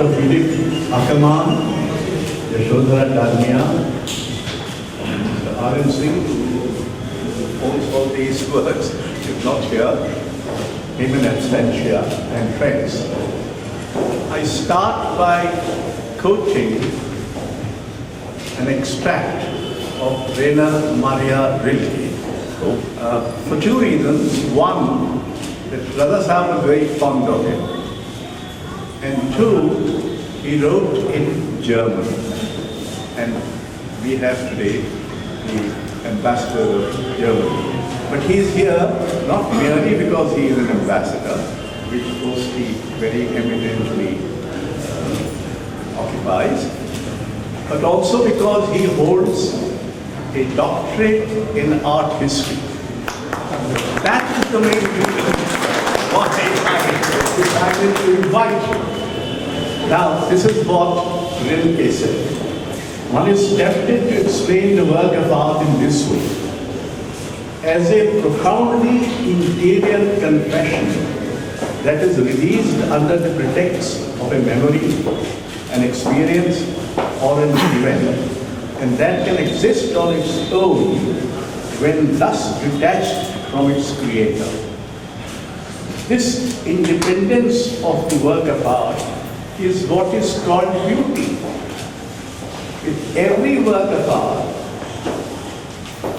Dr. Philipp, Ackermann, Yashodhara Dalmia, Mr. RMC, who owns all these works, if not here, eminent and friends. I start by quoting an extract of Rainer Maria Rilke for two reasons. One, that Raza was very fond of him, and two, he wrote in German, and we have today the ambassador of Germany. But he is here not merely because he is an ambassador, which of course he very eminently occupies, but also because he holds a doctorate in art history. That is the main reason why I decided to invite you. Now, this is what Rilke said. One is tempted to explain the work of art in this way, as a profoundly interior confession that is released under the pretext of a memory, an experience, or an event, and that can exist on its own when thus detached from its creator. This independence of the work of art is what is called beauty. With every work of art,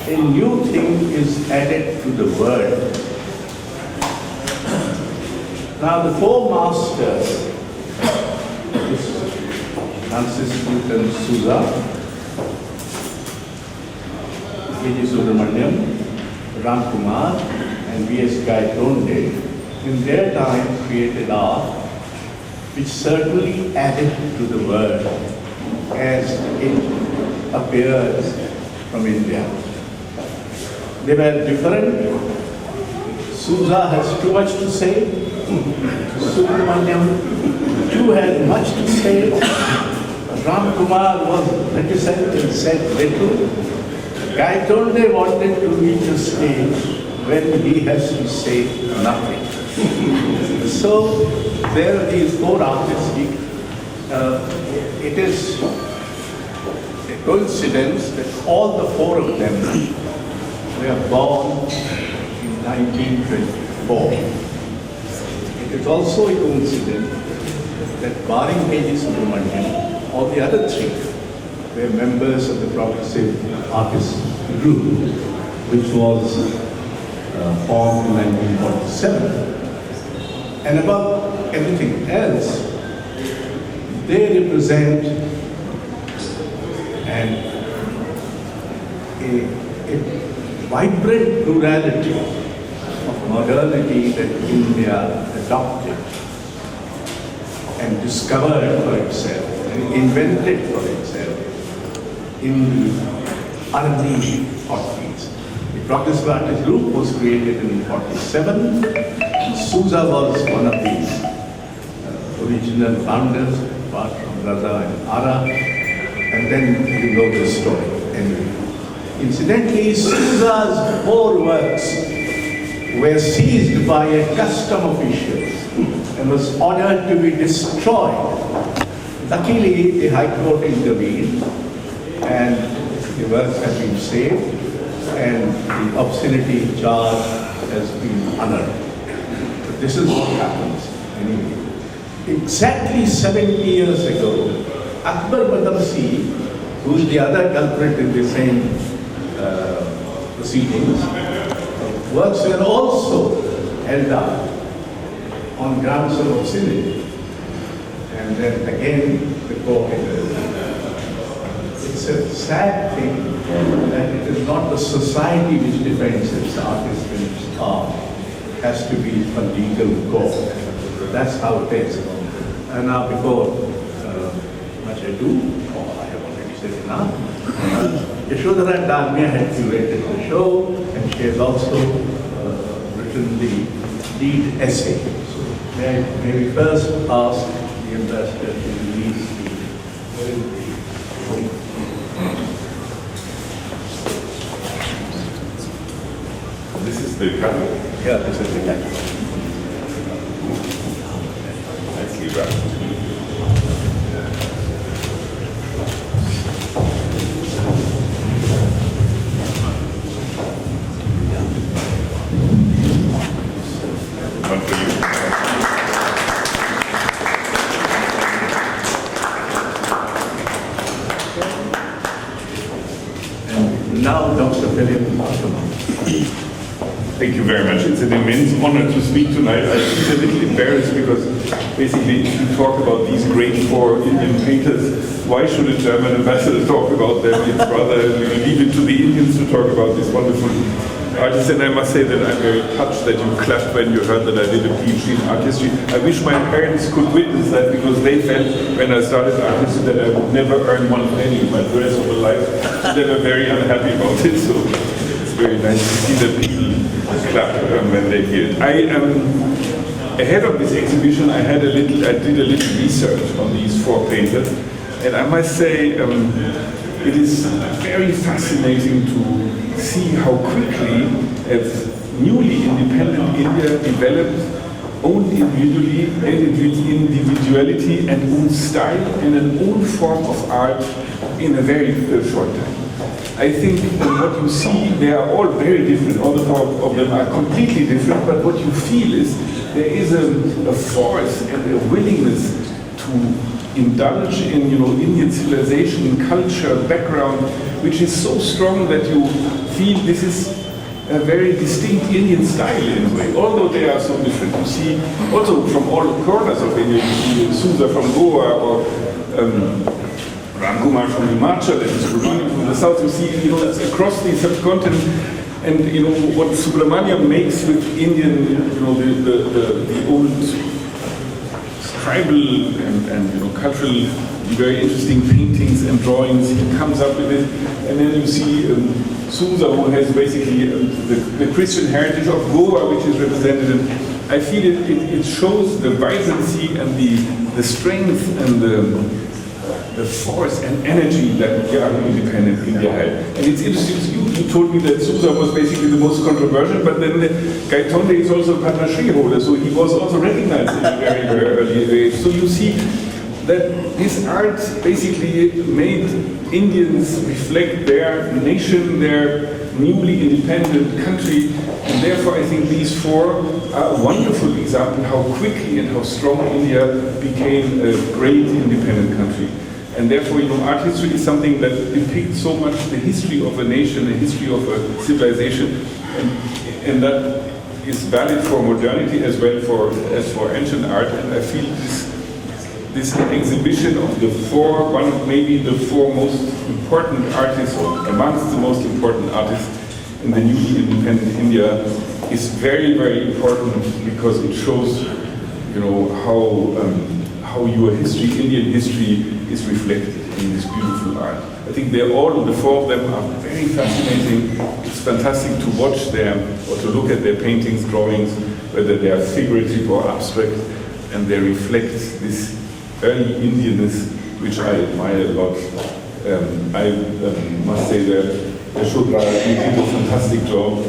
a new thing is added to the world. Now the four masters, Francis Newton Souza, Subramanian, Kumar, and V.S. Gaitonde, in their time created art which certainly added to the world as it appears from India. They were different. Souza has too much to say. Subramanian too had much to say. Kumar was reticent and said little. Gaitonde wanted to reach a stage when he has to say nothing. So there are these four artists. It is a coincidence that all the four of them were born in 1924. It is also a coincidence that barring K.G. Subramanian, all the other three were members of the Progressive Artists Group, which was formed in 1947. And above everything else, they represent a vibrant plurality of modernity that India adopted and discovered for itself and invented for itself in the early 40s. The Progressive Artists Group was created in 47. Souza was one of the original founders, apart from Raza and Ara, and then you know the story. Anyway, incidentally, Souza's four works were seized by a custom officials and was ordered to be destroyed. Luckily, the High Court intervened and the works have been saved and the obscenity charge has been honored. But this is what happens anyway. Exactly 70 years ago, Ackermann, who is the other culprit in the same proceedings, works were also held up on grounds of obscenity. And then again, the court intervened. It's a sad thing that it is not the society which defends its artists and its art. It has to be a legal court. That's how it is. And now before much ado, I have already said enough, Yashodhara Dalmia had curated the show, and she has also written the lead essay. So may we first ask the ambassador to release the This is the catalog. Yeah, this is the catalog. Nicely wrapped. now Dr. Philipp Ackermann. Thank you very much. It's an immense honor to speak tonight. I feel a little embarrassed because basically if you talk about these great four Indian painters, why should a German ambassador talk about them? It's rather leave it to the Indians to talk about this wonderful artist. And I must say that I'm very touched that you clapped when you heard that I did a PhD in art history. I wish my parents could witness that because they felt when I started art history that I would never earn one penny in my rest of my life. So they were very unhappy about it. So it's very nice to see that people clap when they hear it. Ahead of this exhibition, I did a little research on these four painters, and I must say it is very fascinating to see how quickly as newly independent India developed own individuality and own style and an own form of art in a very short time. I think what you see, they are all very different, all of them are completely different, but what you feel is there is a force and a willingness to indulge in Indian civilization, culture, background, which is so strong that you feel this is a very distinct Indian style in a way, although they are so different. You see also from all corners of India, you see Souza from Goa or Kumar from Himachal and Subramanian from the south. You see, across the subcontinent, and what Subramanian makes with Indian, the old tribal and cultural, very interesting paintings and drawings. He comes up with it, and then you see Souza, who has basically the Christian heritage of Goa, which is represented. I feel it shows the vibrancy and the strength and the force and energy that young independent India had. And it's interesting, you told me that Souza was basically the most controversial, but then Gaitonde is also a Padma Shri holder, so he was also recognized in a very, very early age. So you see that his art basically made Indians reflect their nation, their newly independent country, and therefore I think these four are a wonderful example how quickly and how strong India became a great independent country. And therefore, art history is something that depicts so much the history of a nation, the history of a civilization, and that is valid for modernity as well as for ancient art. And I feel this exhibition of the four, one of maybe the four most important artists, or amongst the most important artists in the newly independent India, is very, very important because it shows, how your history, Indian history, is reflected in this beautiful art. I think the four of them are very fascinating. It's fantastic to watch them or to look at their paintings, drawings, whether they are figurative or abstract, and they reflect this early Indianness, which I admire a lot. I must say that Yashodhara did a fantastic job.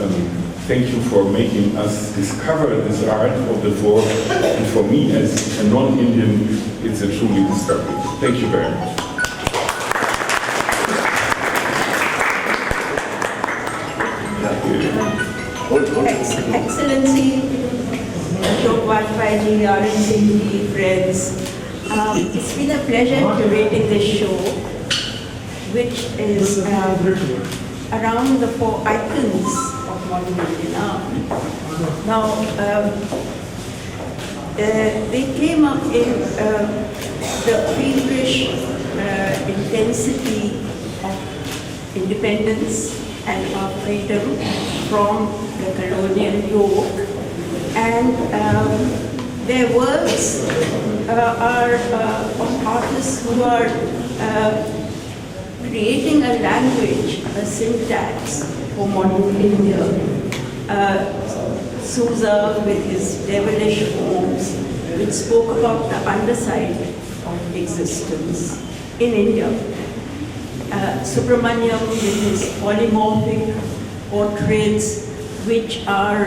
Thank you for making us discover this art of the four, and for me as a non-Indian, it's a truly discovery. Thank you very much. Excellency, Vajpayee, RNC, friends, it's been a pleasure curating this show, which is around the four icons of modern Indian art. Now, they came up in the feverish intensity of independence and of freedom from the colonial yoke, and their works are of artists who are creating a language, a syntax for modern India. Souza with his devilish forms, which spoke about the underside of existence in India. Subramanian with his polymorphic portraits, which are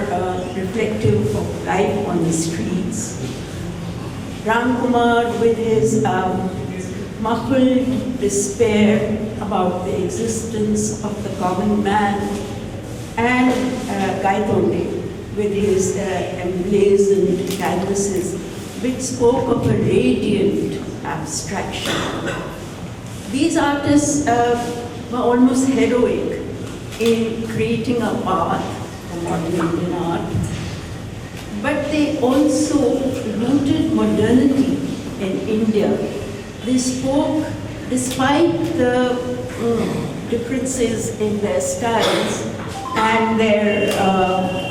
reflective of life on the streets. Kumar with his muffled despair about the existence of the common man, and Gaitonde with his emblazoned canvases, which spoke of a radiant abstraction. These artists were almost heroic in creating a path for modern Indian art, but they also rooted modernity in India. They spoke, despite the differences in their styles and their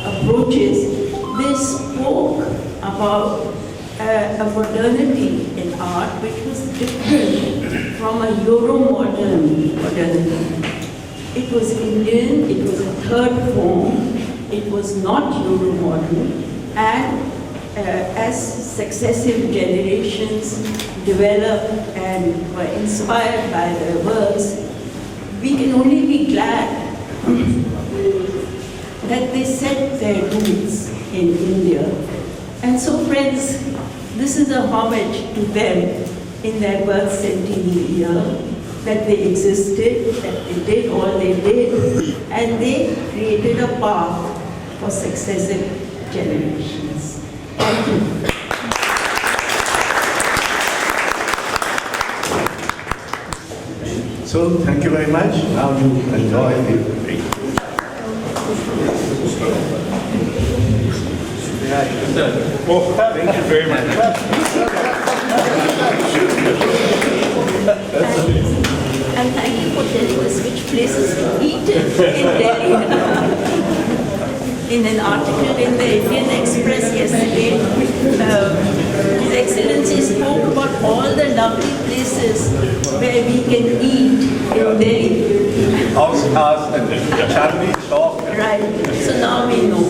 approaches, they spoke about a modernity in art which was different from a Euro-modern modernity. It was Indian, it was a third form, it was not Euro-modern, and as successive generations developed and were inspired by their works, we can only be glad that they set their roots in India. And so, friends, this is a homage to them in their birth centenary year, that they existed, that they did all they did, and they created a path for successive generations. Thank you. So, thank you very much. Now you enjoy the break. Oh, thank you very much. And thank you for telling us which places to eat in Delhi. In an article in the Indian Express yesterday, His Excellency spoke about all the lovely places where we can eat in Delhi. House and Charlie shop. Right. So now we know.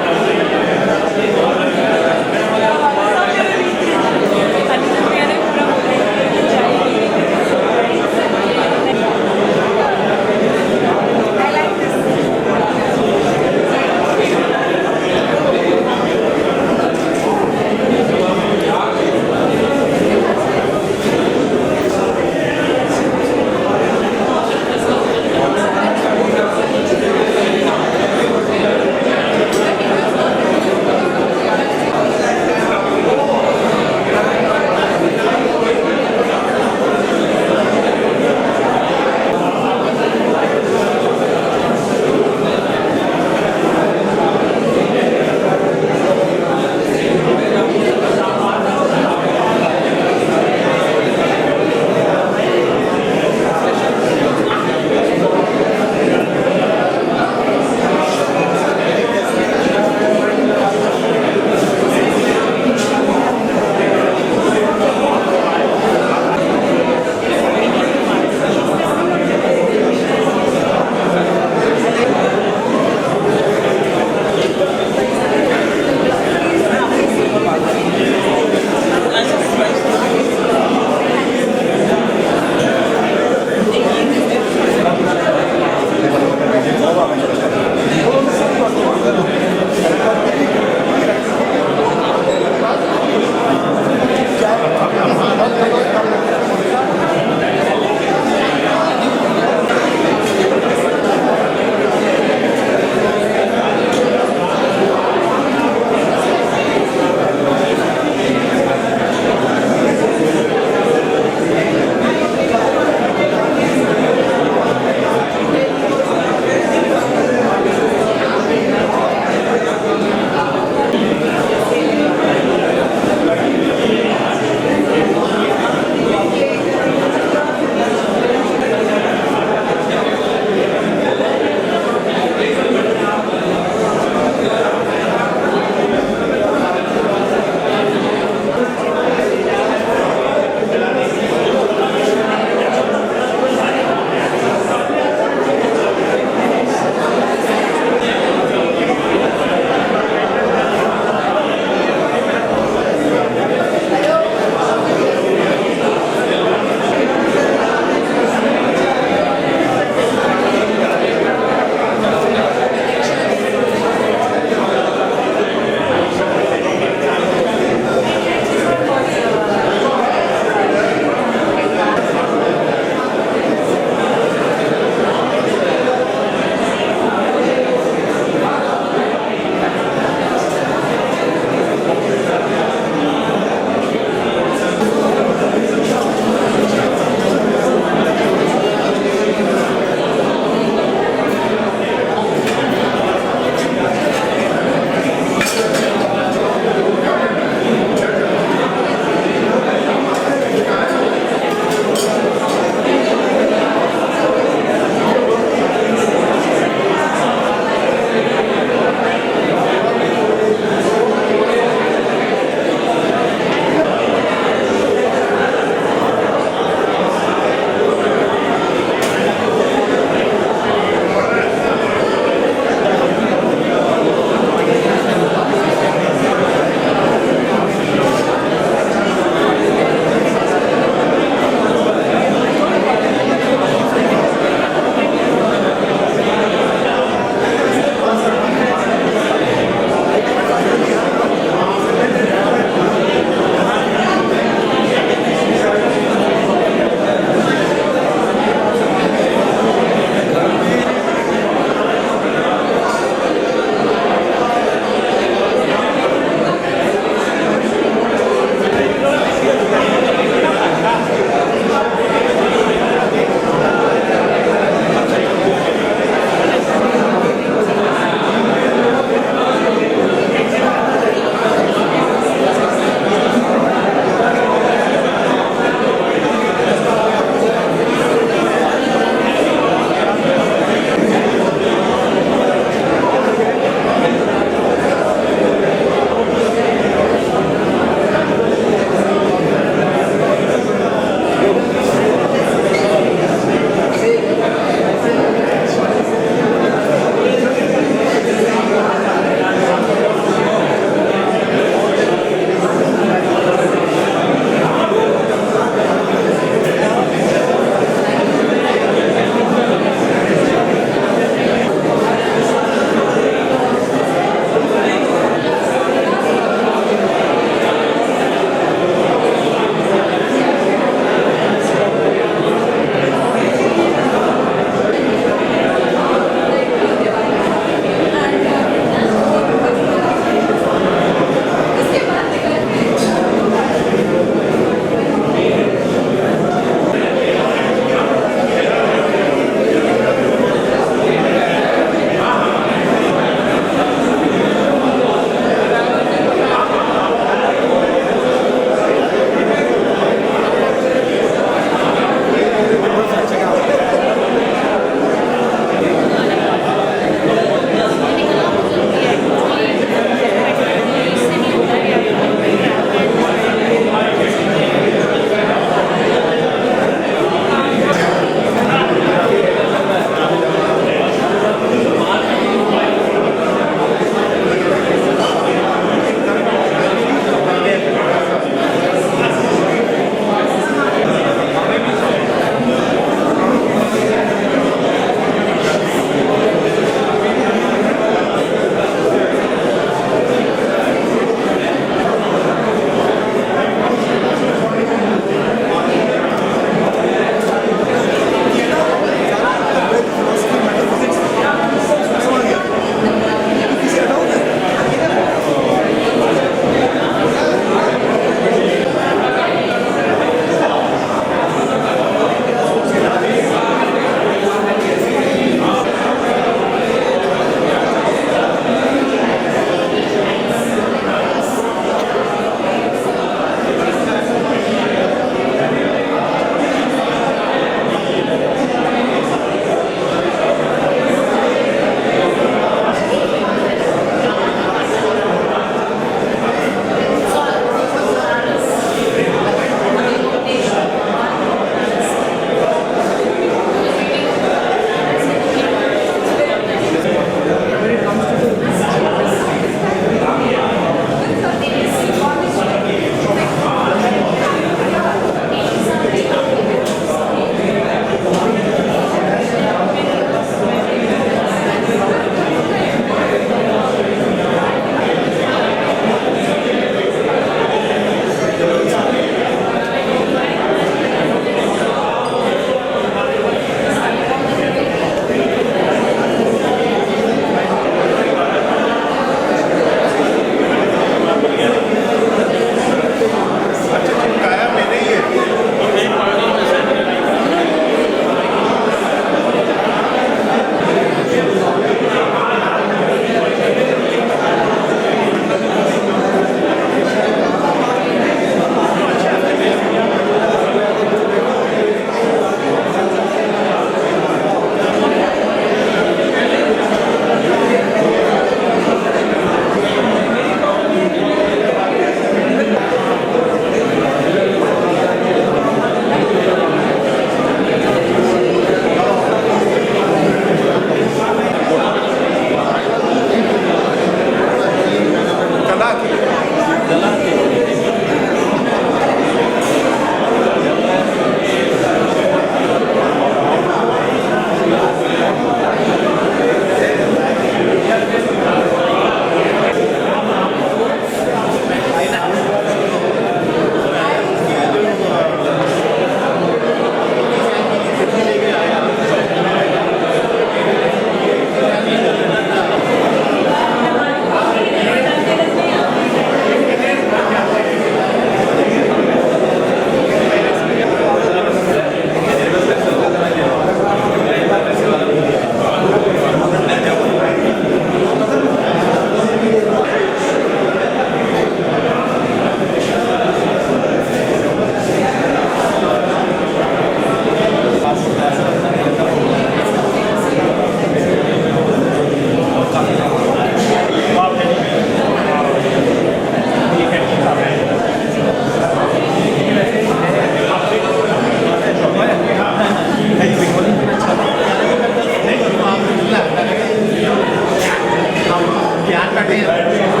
क्या करें